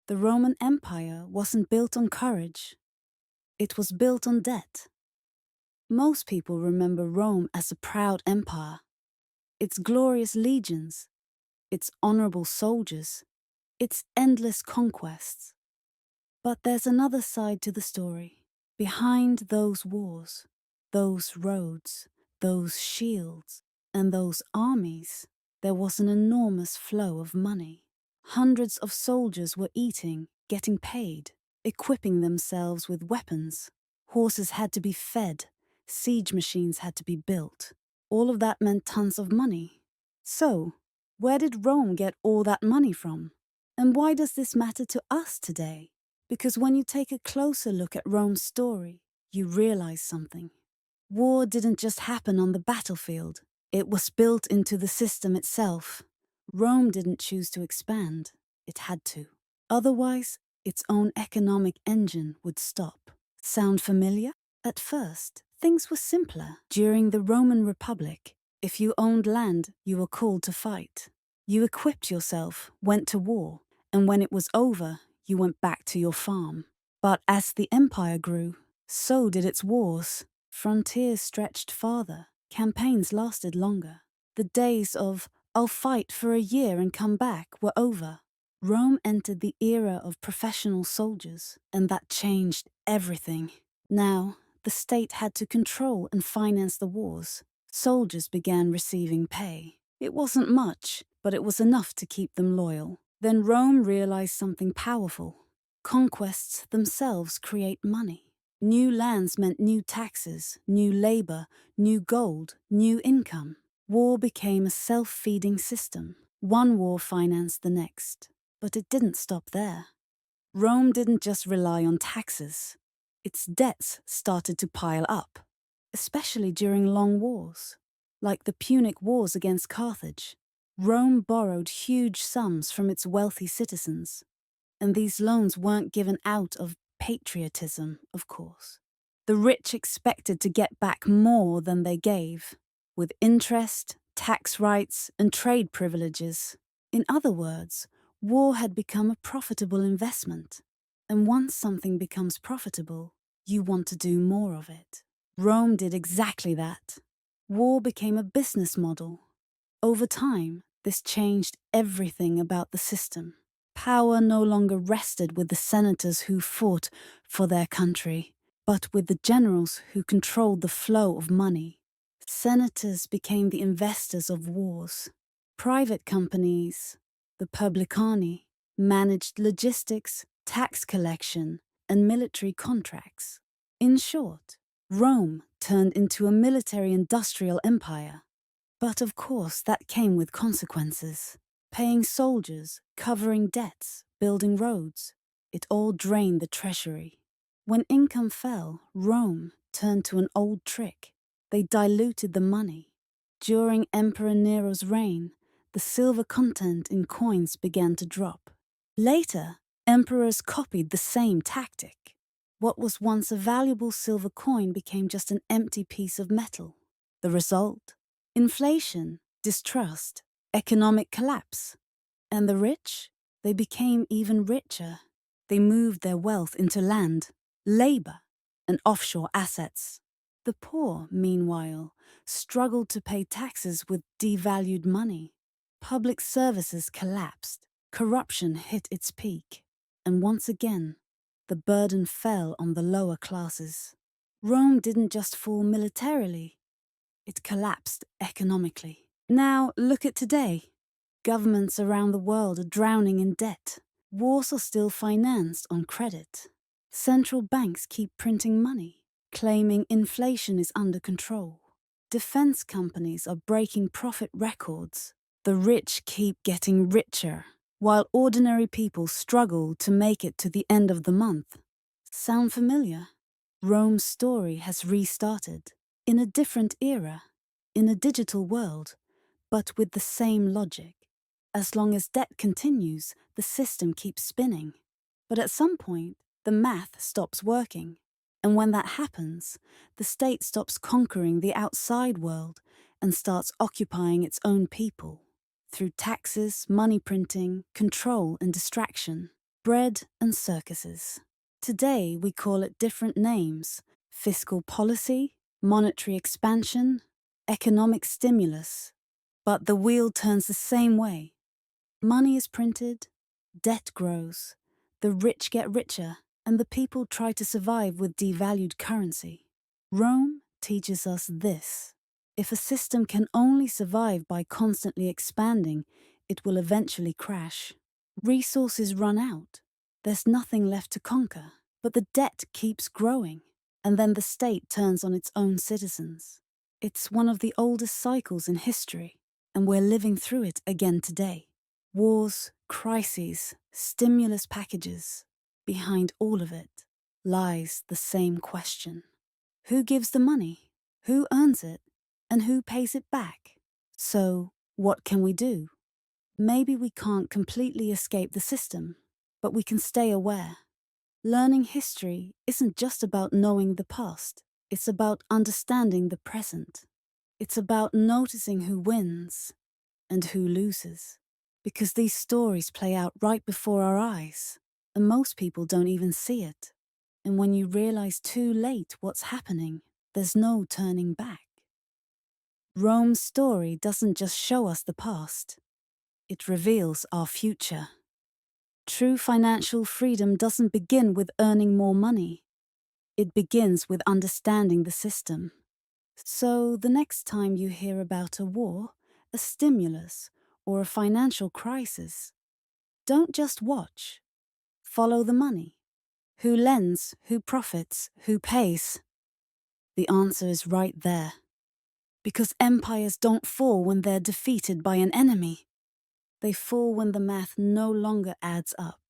The Roman Empire wasn't built on courage, it was built on debt. Most people remember Rome as a proud empire, its glorious legions, its honorable soldiers, its endless conquests. But there's another side to the story. Behind those wars, those roads, those shields, and those armies, there was an enormous flow of money. Hundreds of soldiers were eating, getting paid, equipping themselves with weapons. Horses had to be fed, siege machines had to be built. All of that meant tons of money. So, where did Rome get all that money from? And why does this matter to us today? Because when you take a closer look at Rome's story, you realize something. War didn't just happen on the battlefield, it was built into the system itself. Rome didn't choose to expand, it had to. Otherwise, its own economic engine would stop. Sound familiar? At first, things were simpler. During the Roman Republic, if you owned land, you were called to fight. You equipped yourself, went to war, and when it was over, you went back to your farm. But as the empire grew, so did its wars. Frontiers stretched farther, campaigns lasted longer. The days of, I'll fight for a year and come back, were over. Rome entered the era of professional soldiers, and that changed everything. Now, the state had to control and finance the wars. Soldiers began receiving pay. It wasn't much, but it was enough to keep them loyal. Then Rome realized something powerful. Conquests themselves create money. New lands meant new taxes, new labor, new gold, new income. War became a self-feeding system. One war financed the next. But it didn't stop there. Rome didn't just rely on taxes. Its debts started to pile up, especially during long wars, like the Punic Wars against Carthage. Rome borrowed huge sums from its wealthy citizens, and these loans weren't given out of patriotism, of course. The rich expected to get back more than they gave, with interest, tax rights, and trade privileges. In other words, war had become a profitable investment, and once something becomes profitable, you want to do more of it. Rome did exactly that. War became a business model. Over time, this changed everything about the system. Power no longer rested with the senators who fought for their country, but with the generals who controlled the flow of money. Senators became the investors of wars. Private companies, the publicani, managed logistics, tax collection, and military contracts. In short, Rome turned into a military-industrial empire. But of course, that came with consequences. Paying soldiers, covering debts, building roads. It all drained the treasury. When income fell, Rome turned to an old trick. They diluted the money. During Emperor Nero's reign, the silver content in coins began to drop. Later, emperors copied the same tactic. What was once a valuable silver coin became just an empty piece of metal. The result? Inflation, distrust, economic collapse. And the rich? They became even richer. They moved their wealth into land, labor, and offshore assets. The poor, meanwhile, struggled to pay taxes with devalued money. Public services collapsed. Corruption hit its peak. And once again, the burden fell on the lower classes. Rome didn't just fall militarily. It collapsed economically. Now, look at today. Governments around the world are drowning in debt. Wars are still financed on credit. Central banks keep printing money, claiming inflation is under control. Defense companies are breaking profit records. The rich keep getting richer, while ordinary people struggle to make it to the end of the month. Sound familiar? Rome's story has restarted. In a different era, in a digital world, but with the same logic. As long as debt continues, the system keeps spinning. But at some point, the math stops working. And when that happens, the state stops conquering the outside world and starts occupying its own people. Through taxes, money printing, control, and distraction. bread and circuses. Today we call it different names: fiscal policy, monetary expansion, economic stimulus. But the wheel turns the same way. Money is printed, debt grows, the rich get richer, and the people try to survive with devalued currency. Rome teaches us this: if a system can only survive by constantly expanding, it will eventually crash. Resources run out. There's nothing left to conquer, but the debt keeps growing, and then the state turns on its own citizens. It's one of the oldest cycles in history, and we're living through it again today. Wars, crises, stimulus packages. Behind all of it lies the same question: who gives the money? Who earns it? And who pays it back? So, what can we do? Maybe we can't completely escape the system, but we can stay aware. Learning history isn't just about knowing the past, it's about understanding the present. It's about noticing who wins and who loses. Because these stories play out right before our eyes, and most people don't even see it. And when you realize too late what's happening, there's no turning back. Rome's story doesn't just show us the past, it reveals our future. True financial freedom doesn't begin with earning more money. It begins with understanding the system. So the next time you hear about a war, a stimulus, or a financial crisis, don't just watch. Follow the money. Who lends, who profits, who pays? The answer is right there. Because empires don't fall when they're defeated by an enemy. They fall when the math no longer adds up.